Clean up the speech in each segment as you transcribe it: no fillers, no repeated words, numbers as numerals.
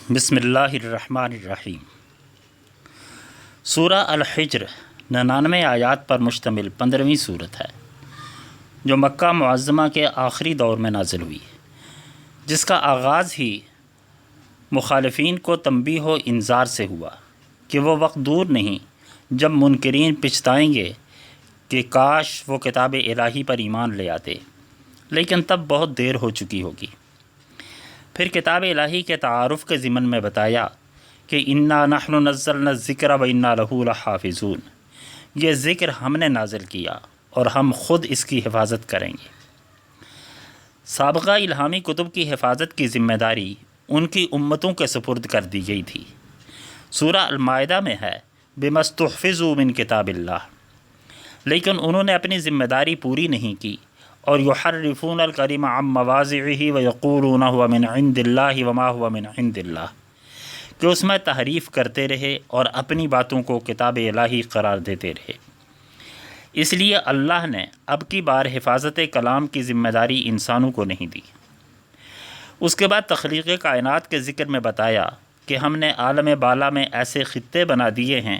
بسم اللہ الرحمن الرحیم۔ سورہ الحجر 99 آیات پر مشتمل 15ویں صورت ہے جو مکہ معظمہ کے آخری دور میں نازل ہوئی، جس کا آغاز ہی مخالفین کو تنبیہ و انذار سے ہوا کہ وہ وقت دور نہیں جب منکرین پچھتائیں گے کہ کاش وہ کتاب الہی پر ایمان لے آتے، لیکن تب بہت دیر ہو چکی ہوگی۔ پھر کتاب الہی کے تعارف کے ضمن میں بتایا کہ انا نحن نزلنا الذکر و انا لہ لحافظون، یہ ذکر ہم نے نازل کیا اور ہم خود اس کی حفاظت کریں گے۔ سابقہ الہامی کتب کی حفاظت کی ذمہ داری ان کی امتوں کے سپرد کر دی گئی تھی۔ سورہ المائدہ میں ہے بما استحفظوا من کتاب اللہ، لیکن انہوں نے اپنی ذمہ داری پوری نہیں کی اور یحرفون الکلم عن مواضعہ ویقولون هو من عند اللہ وما هو من عند اللہ، کہ اس میں تحریف کرتے رہے اور اپنی باتوں کو کتاب الہی قرار دیتے رہے۔ اس لیے اللہ نے اب کی بار حفاظت کلام کی ذمہ داری انسانوں کو نہیں دی۔ اس کے بعد تخلیق کائنات کے ذکر میں بتایا کہ ہم نے عالم بالا میں ایسے خطے بنا دیے ہیں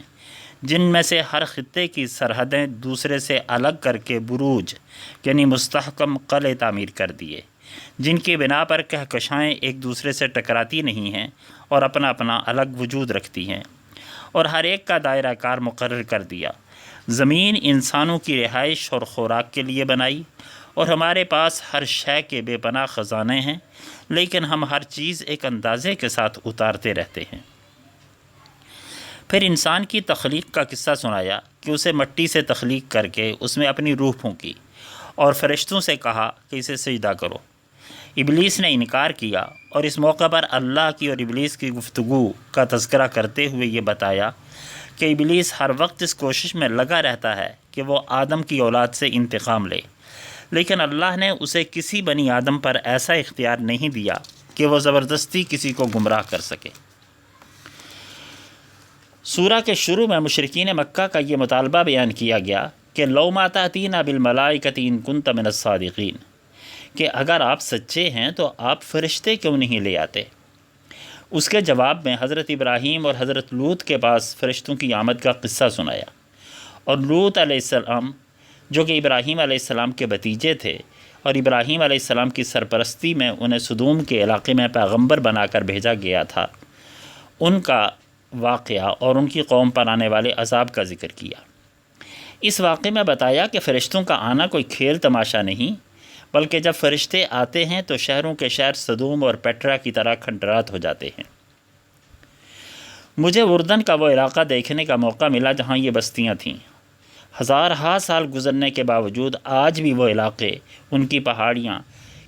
جن میں سے ہر خطے کی سرحدیں دوسرے سے الگ کر کے بروج یعنی مستحکم قلعے تعمیر کر دیے، جن کی بنا پر کہکشائیں ایک دوسرے سے ٹکراتی نہیں ہیں اور اپنا اپنا الگ وجود رکھتی ہیں، اور ہر ایک کا دائرہ کار مقرر کر دیا۔ زمین انسانوں کی رہائش اور خوراک کے لیے بنائی، اور ہمارے پاس ہر شے کے بے پناہ خزانے ہیں، لیکن ہم ہر چیز ایک اندازے کے ساتھ اتارتے رہتے ہیں۔ پھر انسان کی تخلیق کا قصہ سنایا کہ اسے مٹی سے تخلیق کر کے اس میں اپنی روح پھونکی اور فرشتوں سے کہا کہ اسے سجدہ کرو۔ ابلیس نے انکار کیا، اور اس موقع پر اللہ کی اور ابلیس کی گفتگو کا تذکرہ کرتے ہوئے یہ بتایا کہ ابلیس ہر وقت اس کوشش میں لگا رہتا ہے کہ وہ آدم کی اولاد سے انتقام لے، لیکن اللہ نے اسے کسی بنی آدم پر ایسا اختیار نہیں دیا کہ وہ زبردستی کسی کو گمراہ کر سکے۔ سورہ کے شروع میں مشرکین مکہ کا یہ مطالبہ بیان کیا گیا کہ لو ما تأتینا بالملائکۃ ان کنت من الصادقین، کہ اگر آپ سچے ہیں تو آپ فرشتے کیوں نہیں لے آتے۔ اس کے جواب میں حضرت ابراہیم اور حضرت لوط کے پاس فرشتوں کی آمد کا قصہ سنایا، اور لوط علیہ السلام جو کہ ابراہیم علیہ السلام کے بھتیجے تھے اور ابراہیم علیہ السلام کی سرپرستی میں انہیں سدوم کے علاقے میں پیغمبر بنا کر بھیجا گیا تھا، ان کا واقعہ اور ان کی قوم پر آنے والے عذاب کا ذکر کیا۔ اس واقعے میں بتایا کہ فرشتوں کا آنا کوئی کھیل تماشا نہیں، بلکہ جب فرشتے آتے ہیں تو شہروں کے شہر سدوم اور پیٹرا کی طرح کھنڈرات ہو جاتے ہیں۔ مجھے اردن کا وہ علاقہ دیکھنے کا موقع ملا جہاں یہ بستیاں تھیں۔ ہزارہا سال گزرنے کے باوجود آج بھی وہ علاقے، ان کی پہاڑیاں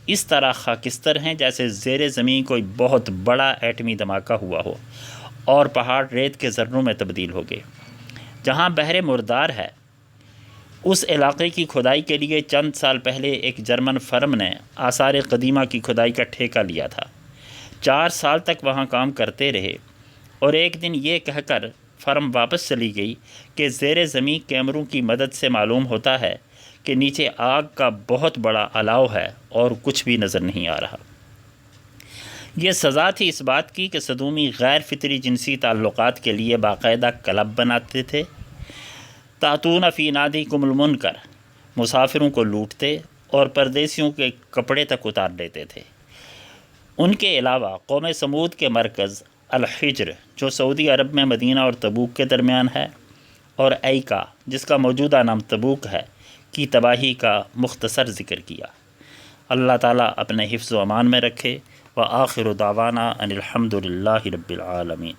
اس طرح خاکستر ہیں جیسے زیر زمین کوئی بہت بڑا ایٹمی دھماکہ ہوا ہو اور پہاڑ ریت کے ذروں میں تبدیل ہو گئے۔ جہاں بحر مردار ہے، اس علاقے کی کھدائی کے لیے چند سال پہلے ایک جرمن فرم نے آثار قدیمہ کی کھدائی کا ٹھیکہ لیا تھا۔ 4 سال تک وہاں کام کرتے رہے، اور ایک دن یہ کہہ کر فرم واپس چلی گئی کہ زیر زمین کیمروں کی مدد سے معلوم ہوتا ہے کہ نیچے آگ کا بہت بڑا الاؤ ہے اور کچھ بھی نظر نہیں آ رہا۔ یہ سزا تھی اس بات کی کہ سدومی غیر فطری جنسی تعلقات کے لیے باقاعدہ کلب بناتے تھے، تاتون فی نادیکم المنکر، مسافروں کو لوٹتے اور پردیسیوں کے کپڑے تک اتار لیتے تھے۔ ان کے علاوہ قوم سمود کے مرکز الحجر جو سعودی عرب میں مدینہ اور تبوک کے درمیان ہے، اور ایکا جس کا موجودہ نام تبوک ہے، کی تباہی کا مختصر ذکر کیا۔ اللہ تعالیٰ اپنے حفظ و امان میں رکھے۔ وآخر دعوانا ان الحمد للہ رب العالمین۔